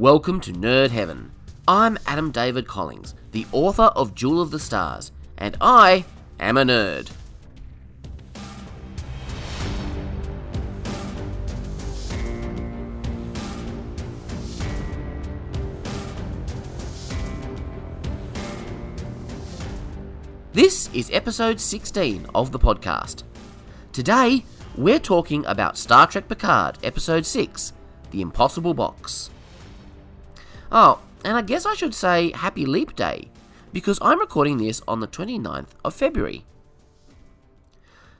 Welcome to Nerd Heaven. I'm Adam David Collins, the author of Jewel of the Stars, and I am a nerd. This is episode 16 of the podcast. Today, we're talking about Star Trek Picard, episode 6, The Impossible Box. Oh, and I guess I should say Happy Leap Day, because I'm recording this on the 29th of February.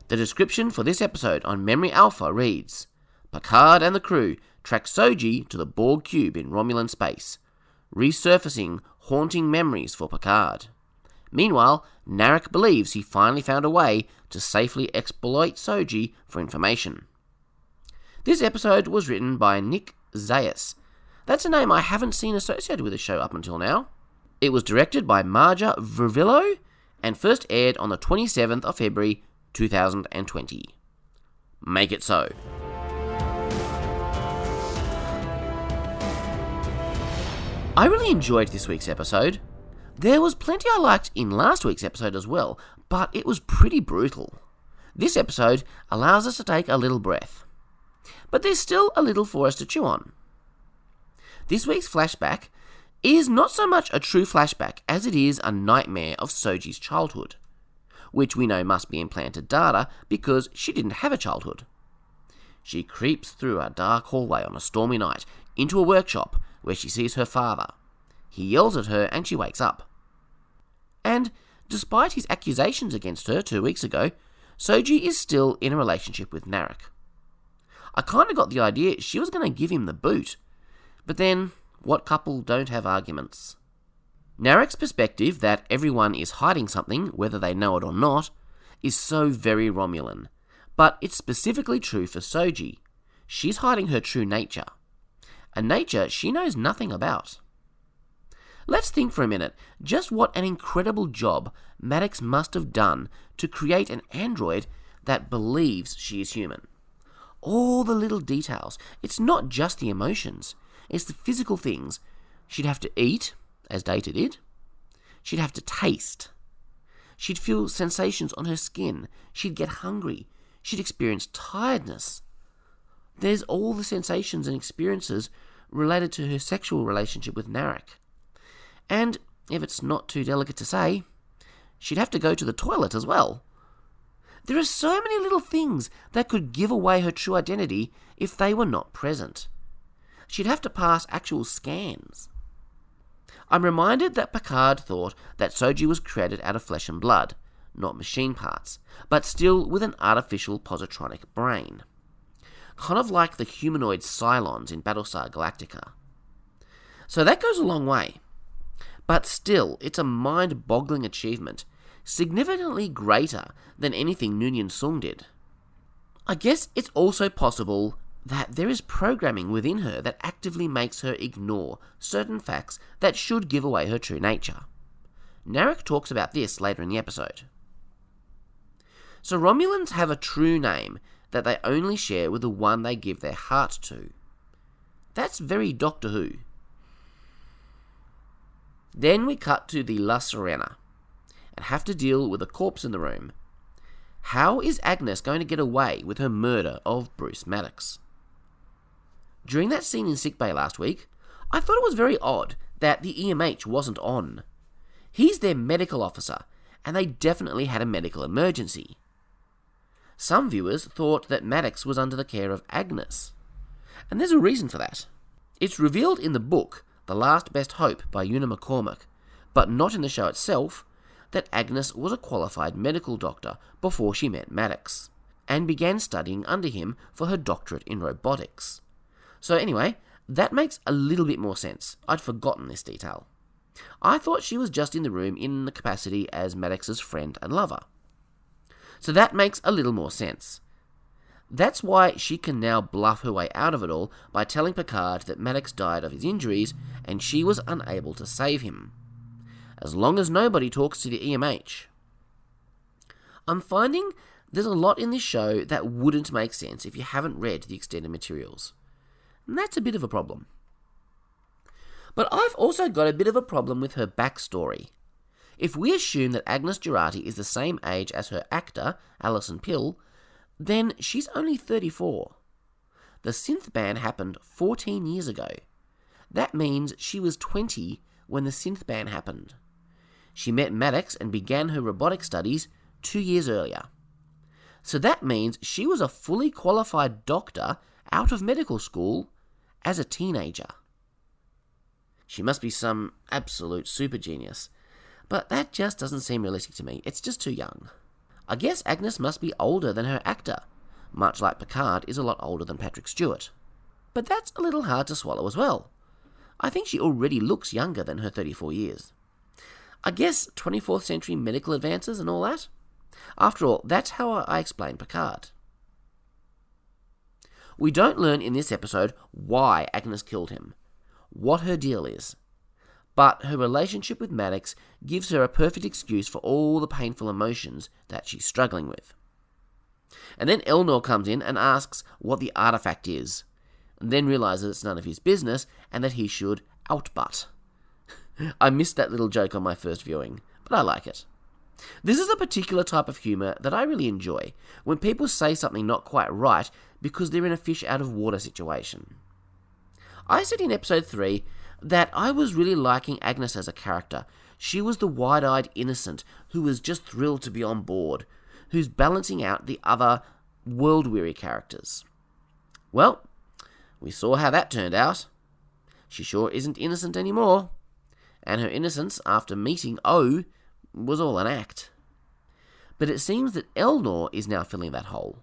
The description for this episode on Memory Alpha reads, Picard and the crew track Soji to the Borg cube in Romulan space, resurfacing haunting memories for Picard. Meanwhile, Narak believes he finally found a way to safely exploit Soji for information. This episode was written by Nick Zayas. That's a name I haven't seen associated with the show up until now. It was directed by Marja Vervillo and first aired on the 27th of February 2020. Make it so. I really enjoyed this week's episode. There was plenty I liked in last week's episode as well, but it was pretty brutal. This episode allows us to take a little breath. But there's still a little for us to chew on. This week's flashback is not so much a true flashback as it is a nightmare of Soji's childhood, which we know must be implanted data because she didn't have a childhood. She creeps through a dark hallway on a stormy night into a workshop where she sees her father. He yells at her and she wakes up. And despite his accusations against her 2 weeks ago, Soji is still in a relationship with Narak. I kind of got the idea she was going to give him the boot, but then what couple don't have arguments? Narak's perspective that everyone is hiding something, whether they know it or not, is so very Romulan, but it's specifically true for Soji. She's hiding her true nature, a nature she knows nothing about. Let's think for a minute just what an incredible job Maddox must have done to create an android that believes she is human. All the little details. It's not just the emotions. It's the physical things. She'd have to eat, as Data did. She'd have to taste. She'd feel sensations on her skin. She'd get hungry. She'd experience tiredness. There's all the sensations and experiences related to her sexual relationship with Narak. And, if it's not too delicate to say, she'd have to go to the toilet as well. There are so many little things that could give away her true identity if they were not present. She'd have to pass actual scans. I'm reminded that Picard thought that Soji was created out of flesh and blood, not machine parts, but still with an artificial positronic brain. Kind of like the humanoid Cylons in Battlestar Galactica. So that goes a long way. But still, it's a mind-boggling achievement, significantly greater than anything Noonien Sung did. I guess it's also possible that there is programming within her that actively makes her ignore certain facts that should give away her true nature. Narak talks about this later in the episode. So Romulans have a true name that they only share with the one they give their heart to. That's very Doctor Who. Then we cut to the La Sirena and have to deal with a corpse in the room. How is Agnes going to get away with her murder of Bruce Maddox? During that scene in sickbay last week, I thought it was very odd that the EMH wasn't on. He's their medical officer, and they definitely had a medical emergency. Some viewers thought that Maddox was under the care of Agnes, and there's a reason for that. It's revealed in the book The Last Best Hope by Una McCormack, but not in the show itself, that Agnes was a qualified medical doctor before she met Maddox, and began studying under him for her doctorate in robotics. So anyway, that makes a little bit more sense. I'd forgotten this detail. I thought she was just in the room in the capacity as Maddox's friend and lover. So that makes a little more sense. That's why she can now bluff her way out of it all by telling Picard that Maddox died of his injuries and she was unable to save him. As long as nobody talks to the EMH. I'm finding there's a lot in this show that wouldn't make sense if you haven't read the extended materials. And that's a bit of a problem. But I've also got a bit of a problem with her backstory. If we assume that Agnes Jurati is the same age as her actor, Alison Pill, then she's only 34. The synth ban happened 14 years ago. That means she was 20 when the synth ban happened. She met Maddox and began her robotic studies 2 years earlier. So that means she was a fully qualified doctor out of medical school as a teenager. She must be some absolute super genius, but that just doesn't seem realistic to me. It's just too young. I guess Agnes must be older than her actor, much like Picard is a lot older than Patrick Stewart. But that's a little hard to swallow as well. I think she already looks younger than her 34 years. I guess 24th century medical advances and all that? After all, that's how I explain Picard. We don't learn in this episode why Agnes killed him, what her deal is, but her relationship with Maddox gives her a perfect excuse for all the painful emotions that she's struggling with. And then Elnor comes in and asks what the artifact is, and then realises it's none of his business and that he should outbutt. I missed that little joke on my first viewing, but I like it. This is a particular type of humour that I really enjoy, when people say something not quite right because they're in a fish out of water situation. I said in episode 3 that I was really liking Agnes as a character. She was the wide-eyed innocent who was just thrilled to be on board, who's balancing out the other world-weary characters. Well, we saw how that turned out. She sure isn't innocent anymore, and her innocence after meeting O was all an act. But it seems that Elnor is now filling that hole.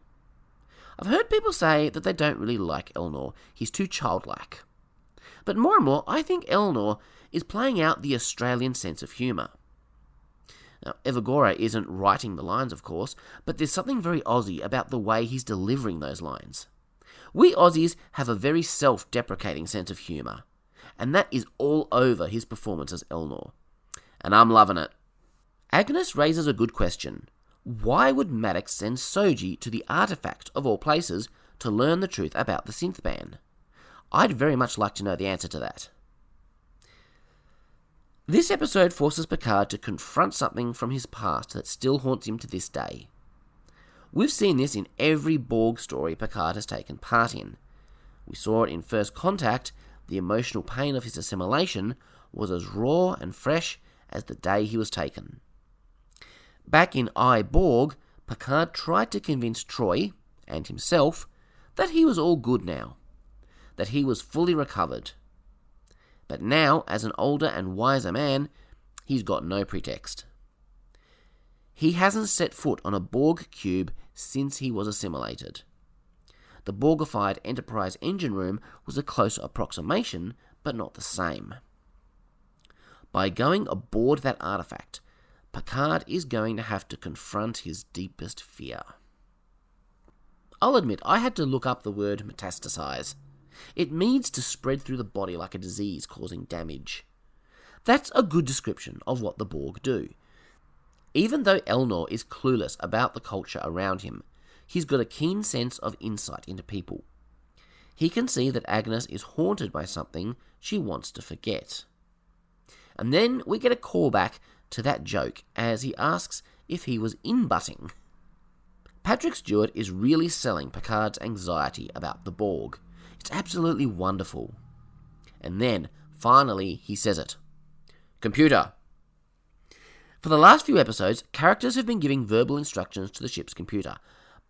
I've heard people say that they don't really like Elnor. He's too childlike. But more and more, I think Elnor is playing out the Australian sense of humour. Now, Evagora isn't writing the lines, of course, but there's something very Aussie about the way he's delivering those lines. We Aussies have a very self-deprecating sense of humour, and that is all over his performance as Elnor. And I'm loving it. Agnes raises a good question. Why would Maddox send Soji to the artifact of all places to learn the truth about the synth ban? I'd very much like to know the answer to that. This episode forces Picard to confront something from his past that still haunts him to this day. We've seen this in every Borg story Picard has taken part in. We saw it in First Contact. The emotional pain of his assimilation was as raw and fresh as the day he was taken. Back in I, Borg, Picard tried to convince Troy, and himself, that he was all good now, that he was fully recovered. But now, as an older and wiser man, he's got no pretext. He hasn't set foot on a Borg cube since he was assimilated. The Borgified Enterprise engine room was a close approximation, but not the same. By going aboard that artifact, Picard is going to have to confront his deepest fear. I'll admit, I had to look up the word metastasize. It means to spread through the body like a disease causing damage. That's a good description of what the Borg do. Even though Elnor is clueless about the culture around him, he's got a keen sense of insight into people. He can see that Agnes is haunted by something she wants to forget. And then we get a callback to that joke as he asks if he was in-butting. Patrick Stewart is really selling Picard's anxiety about the Borg. It's absolutely wonderful. And then, finally, he says it. Computer. For the last few episodes, characters have been giving verbal instructions to the ship's computer,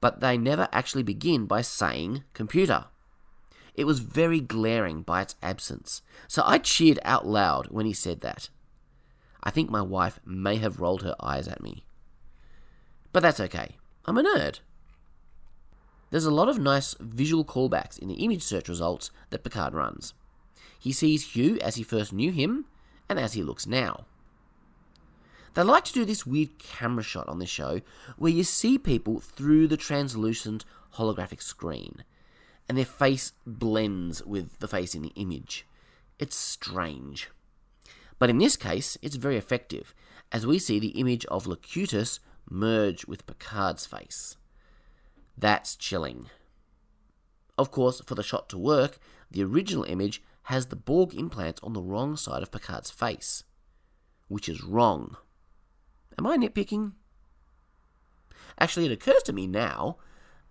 but they never actually begin by saying computer. It was very glaring by its absence, so I cheered out loud when he said that. I think my wife may have rolled her eyes at me. But that's okay. I'm a nerd. There's a lot of nice visual callbacks in the image search results that Picard runs. He sees Hugh as he first knew him, and as he looks now. They like to do this weird camera shot on this show, where you see people through the translucent holographic screen, and their face blends with the face in the image. It's strange. But in this case, it's very effective, as we see the image of Locutus merge with Picard's face. That's chilling. Of course, for the shot to work, the original image has the Borg implants on the wrong side of Picard's face, which is wrong. Am I nitpicking? Actually, it occurs to me now,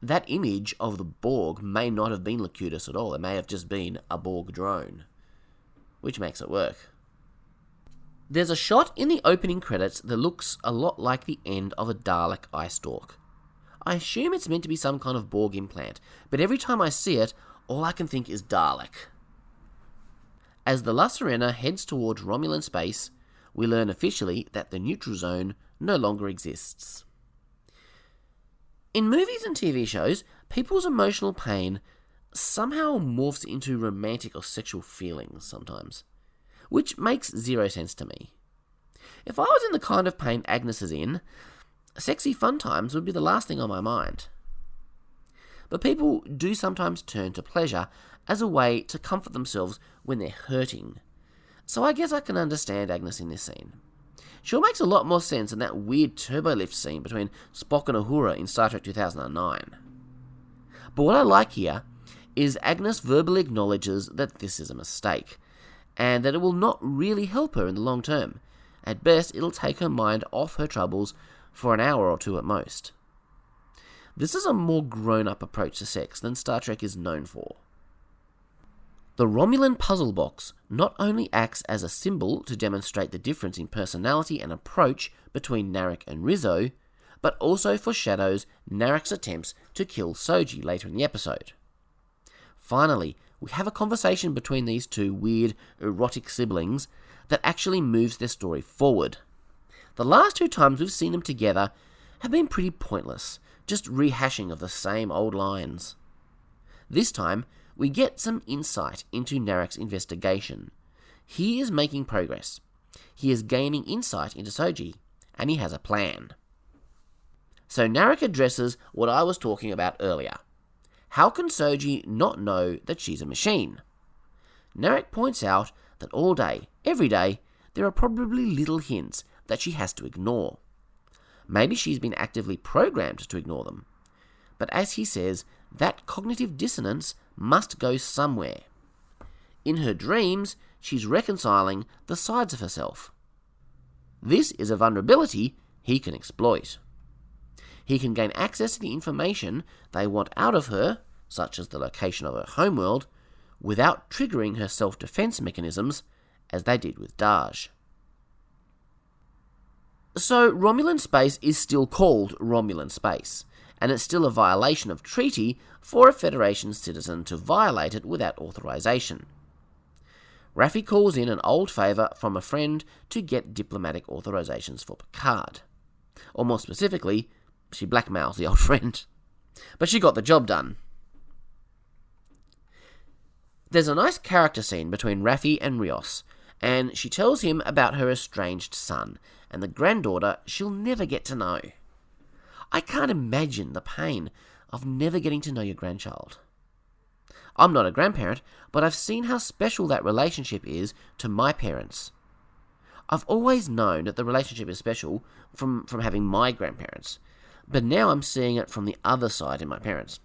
that image of the Borg may not have been Locutus at all. It may have just been a Borg drone, which makes it work. There's a shot in the opening credits that looks a lot like the end of a Dalek eye stalk. I assume it's meant to be some kind of Borg implant, but every time I see it, all I can think is Dalek. As the La Sirena heads towards Romulan space, we learn officially that the neutral zone no longer exists. In movies and TV shows, people's emotional pain somehow morphs into romantic or sexual feelings sometimes, which makes zero sense to me. If I was in the kind of pain Agnes is in, sexy fun times would be the last thing on my mind. But people do sometimes turn to pleasure as a way to comfort themselves when they're hurting. So I guess I can understand Agnes in this scene. Sure makes a lot more sense than that weird turbolift scene between Spock and Uhura in Star Trek 2009. But what I like here is Agnes verbally acknowledges that this is a mistake, and that it will not really help her in the long term. At best, it'll take her mind off her troubles for an hour or two at most. This is a more grown-up approach to sex than Star Trek is known for. The Romulan puzzle box not only acts as a symbol to demonstrate the difference in personality and approach between Narak and Rizzo, but also foreshadows Narak's attempts to kill Soji later in the episode. Finally, we have a conversation between these two weird, erotic siblings that actually moves their story forward. The last two times we've seen them together have been pretty pointless, just rehashing of the same old lines. This time, we get some insight into Narak's investigation. He is making progress. He is gaining insight into Soji, and he has a plan. So Narak addresses what I was talking about earlier. How can Soji not know that she's a machine? Narak points out that all day, every day, there are probably little hints that she has to ignore. Maybe she's been actively programmed to ignore them. But as he says, that cognitive dissonance must go somewhere. In her dreams, she's reconciling the sides of herself. This is a vulnerability he can exploit. He can gain access to the information they want out of her, such as the location of her homeworld, without triggering her self-defense mechanisms, as they did with Daj. So Romulan space is still called Romulan space, and it's still a violation of treaty for a Federation citizen to violate it without authorization. Raffi calls in an old favour from a friend to get diplomatic authorizations for Picard. Or more specifically, she blackmails the old friend. But she got the job done. There's a nice character scene between Raffi and Rios, and she tells him about her estranged son, and the granddaughter she'll never get to know. I can't imagine the pain of never getting to know your grandchild. I'm not a grandparent, but I've seen how special that relationship is to my parents. I've always known that the relationship is special from having my grandparents, but now I'm seeing it from the other side in my parents.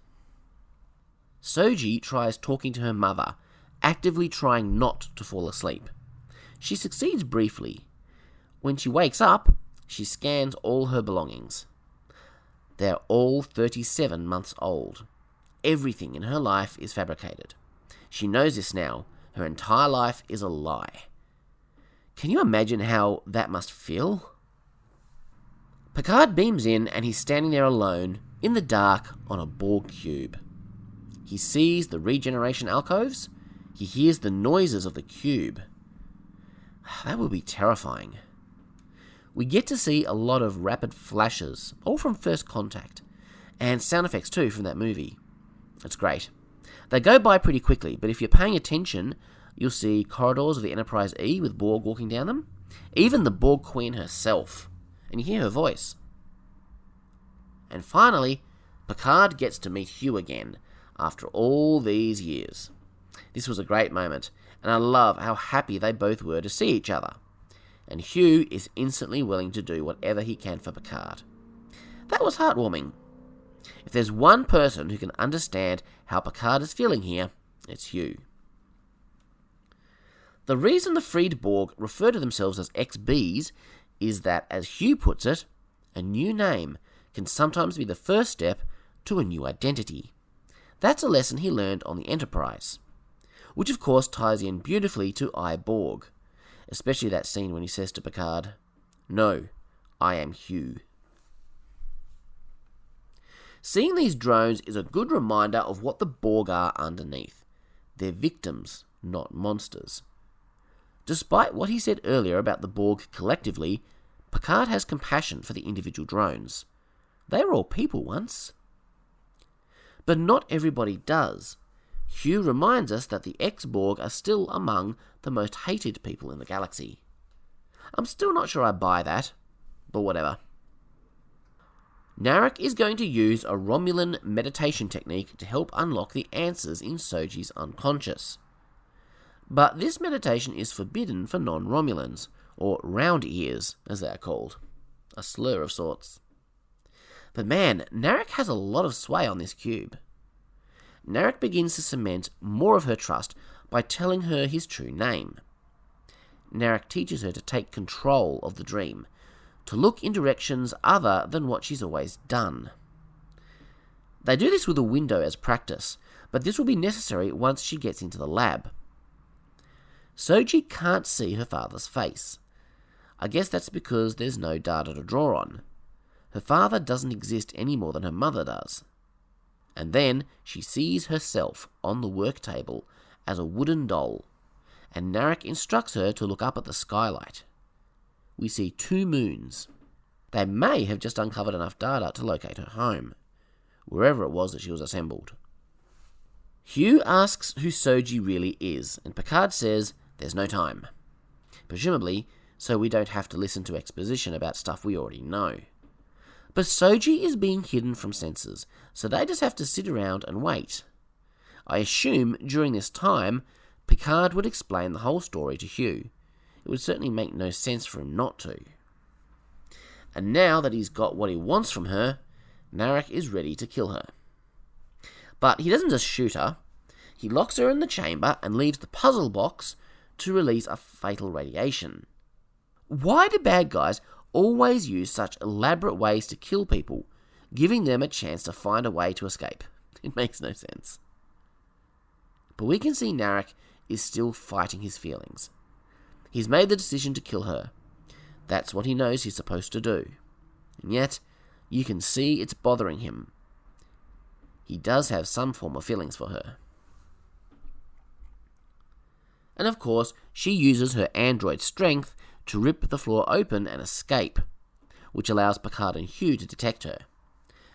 Soji tries talking to her mother, actively trying not to fall asleep. She succeeds briefly. When she wakes up, she scans all her belongings. They're all 37 months old. Everything in her life is fabricated. She knows this now. Her entire life is a lie. Can you imagine how that must feel? Picard beams in and he's standing there alone, in the dark, on a Borg cube. He sees the regeneration alcoves. He hears the noises of the cube. That would be terrifying. We get to see a lot of rapid flashes, all from First Contact, and sound effects too from that movie. It's great. They go by pretty quickly, but if you're paying attention, you'll see corridors of the Enterprise E with Borg walking down them, even the Borg Queen herself, and you hear her voice. And finally, Picard gets to meet Hugh again, after all these years. This was a great moment, and I love how happy they both were to see each other. And Hugh is instantly willing to do whatever he can for Picard. That was heartwarming. If there's one person who can understand how Picard is feeling here, it's Hugh. The reason the freed Borg refer to themselves as XBs is that, as Hugh puts it, a new name can sometimes be the first step to a new identity. That's a lesson he learned on the Enterprise, which of course ties in beautifully to I, Borg, especially that scene when he says to Picard, "No, I am Hugh." Seeing these drones is a good reminder of what the Borg are underneath. They're victims, not monsters. Despite what he said earlier about the Borg collectively, Picard has compassion for the individual drones. They were all people once. But not everybody does. Hugh reminds us that the ex-Borg are still among the most hated people in the galaxy. I'm still not sure I buy that, but whatever. Narak is going to use a Romulan meditation technique to help unlock the answers in Soji's unconscious. But this meditation is forbidden for non-Romulans, or round ears, as they are called. A slur of sorts. But man, Narak has a lot of sway on this cube. Narak begins to cement more of her trust by telling her his true name. Narak teaches her to take control of the dream, to look in directions other than what she's always done. They do this with a window as practice, but this will be necessary once she gets into the lab. Soji can't see her father's face. I guess that's because there's no data to draw on. Her father doesn't exist any more than her mother does. And then she sees herself on the work table as a wooden doll, and Narak instructs her to look up at the skylight. We see 2 moons. They may have just uncovered enough data to locate her home, wherever it was that she was assembled. Hugh asks who Soji really is, and Picard says there's no time. Presumably, so we don't have to listen to exposition about stuff we already know. But Soji is being hidden from sensors, so they just have to sit around and wait. I assume during this time, Picard would explain the whole story to Hugh. It would certainly make no sense for him not to. And now that he's got what he wants from her, Narak is ready to kill her. But he doesn't just shoot her. He locks her in the chamber and leaves the puzzle box to release a fatal radiation. Why do bad guys always use such elaborate ways to kill people, giving them a chance to find a way to escape? It makes no sense. But we can see Narak is still fighting his feelings. He's made the decision to kill her. That's what he knows he's supposed to do. And yet, you can see it's bothering him. He does have some form of feelings for her. And of course, she uses her android strength to rip the floor open and escape, which allows Picard and Hugh to detect her.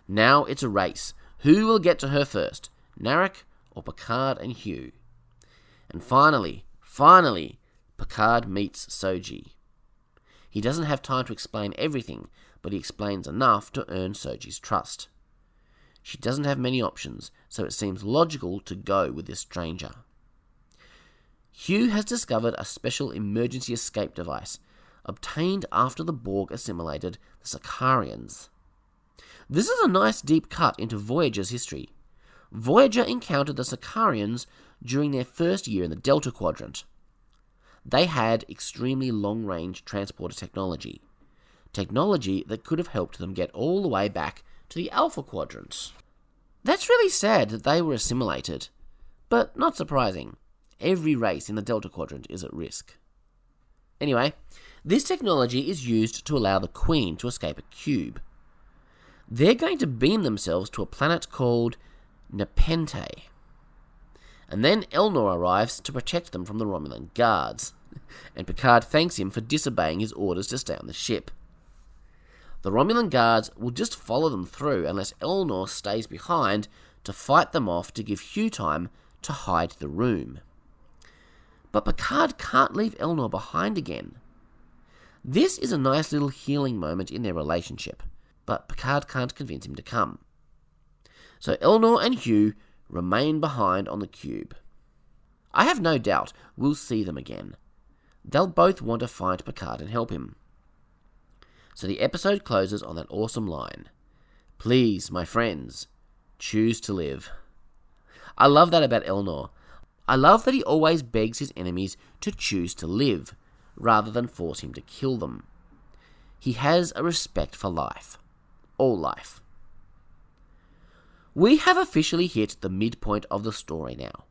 Now it's a race. Who will get to her first, Narak or Picard and Hugh? And finally, Picard meets Soji. He doesn't have time to explain everything, but he explains enough to earn Soji's trust. She doesn't have many options, so it seems logical to go with this stranger. Hugh has discovered a special emergency escape device, obtained after the Borg assimilated the Sakarians. This is a nice deep cut into Voyager's history. Voyager encountered the Sakarians during their first year in the Delta Quadrant. They had extremely long-range transporter technology that could have helped them get all the way back to the Alpha Quadrant. That's really sad that they were assimilated, but not surprising. Every race in the Delta Quadrant is at risk. Anyway, this technology is used to allow the Queen to escape a cube. They're going to beam themselves to a planet called Nepenthe. And then Elnor arrives to protect them from the Romulan guards, and Picard thanks him for disobeying his orders to stay on the ship. The Romulan guards will just follow them through unless Elnor stays behind to fight them off to give Hugh time to hide the room. But Picard can't leave Elnor behind again. This is a nice little healing moment in their relationship, but Picard can't convince him to come. So Elnor and Hugh remain behind on the cube. I have no doubt we'll see them again. They'll both want to find Picard and help him. So the episode closes on that awesome line. Please, my friends, choose to live. I love that about Elnor. I love that he always begs his enemies to choose to live, rather than force him to kill them. He has a respect for life. All life. We have officially hit the midpoint of the story now.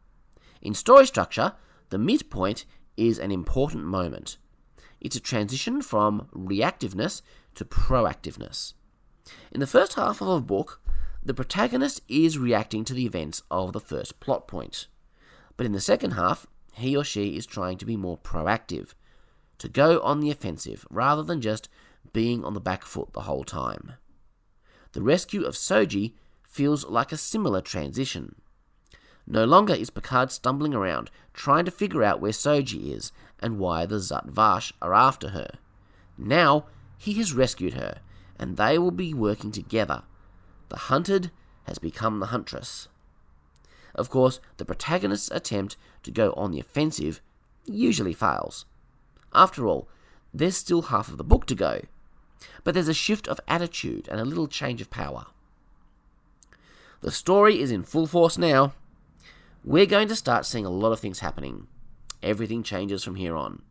In story structure, the midpoint is an important moment. It's a transition from reactiveness to proactiveness. In the first half of a book, the protagonist is reacting to the events of the first plot point. But in the second half, he or she is trying to be more proactive, to go on the offensive rather than just being on the back foot the whole time. The rescue of Soji feels like a similar transition. No longer is Picard stumbling around trying to figure out where Soji is and why the Zhat Vash are after her. Now he has rescued her, and they will be working together. The hunted has become the huntress. Of course, the protagonist's attempt to go on the offensive usually fails. After all, there's still half of the book to go, but there's a shift of attitude and a little change of power. The story is in full force now. We're going to start seeing a lot of things happening. Everything changes from here on,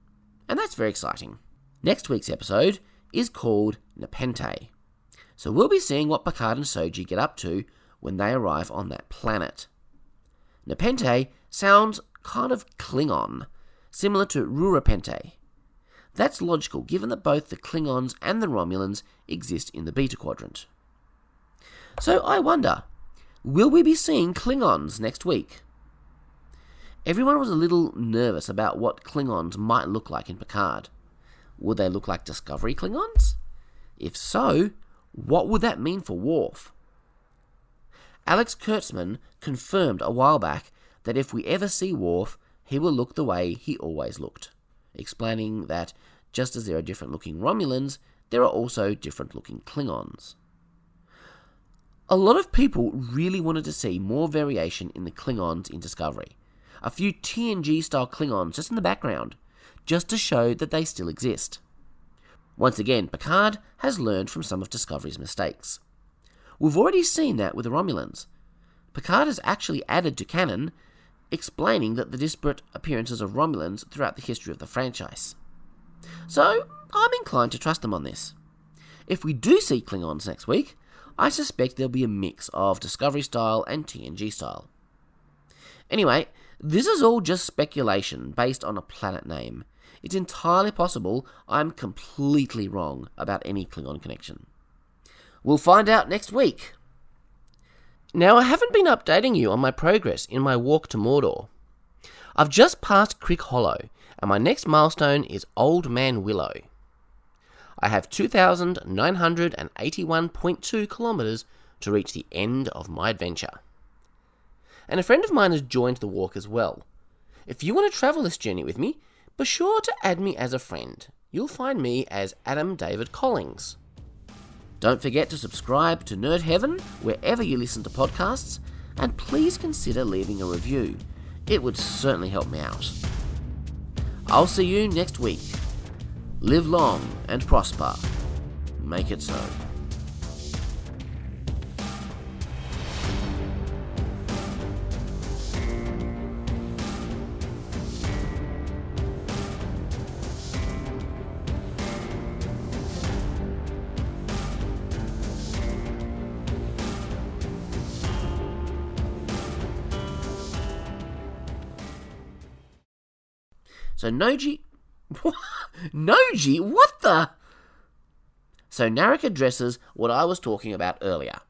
and that's very exciting. Next week's episode is called Nepenthe, so we'll be seeing what Picard and Soji get up to when they arrive on that planet. Nepenthe sounds kind of Klingon, similar to Rurapente. That's logical given that both the Klingons and the Romulans exist in the Beta Quadrant. So I wonder, will we be seeing Klingons next week? Everyone was a little nervous about what Klingons might look like in Picard. Would they look like Discovery Klingons? If so, what would that mean for Worf? Alex Kurtzman confirmed a while back that if we ever see Worf, he will look the way he always looked, explaining that just as there are different looking Romulans, there are also different looking Klingons. A lot of people really wanted to see more variation in the Klingons in Discovery. A few TNG-style Klingons just in the background, just to show that they still exist. Once again, Picard has learned from some of Discovery's mistakes. We've already seen that with the Romulans. Picard has actually added to canon, explaining that the disparate appearances of Romulans throughout the history of the franchise. So, I'm inclined to trust them on this. If we do see Klingons next week, I suspect there'll be a mix of Discovery style and TNG style. Anyway, this is all just speculation based on a planet name. It's entirely possible I'm completely wrong about any Klingon connection. We'll find out next week. Now, I haven't been updating you on my progress in my walk to Mordor. I've just passed Crick Hollow, and my next milestone is Old Man Willow. I have 2,981.2 kilometres to reach the end of my adventure. And a friend of mine has joined the walk as well. If you want to travel this journey with me, be sure to add me as a friend. You'll find me as Adam David Collings. Don't forget to subscribe to Nerd Heaven wherever you listen to podcasts, and please consider leaving a review. It would certainly help me out. I'll see you next week. Live long and prosper. Make it so. So Noji... Noji? What the... So Narak addresses what I was talking about earlier.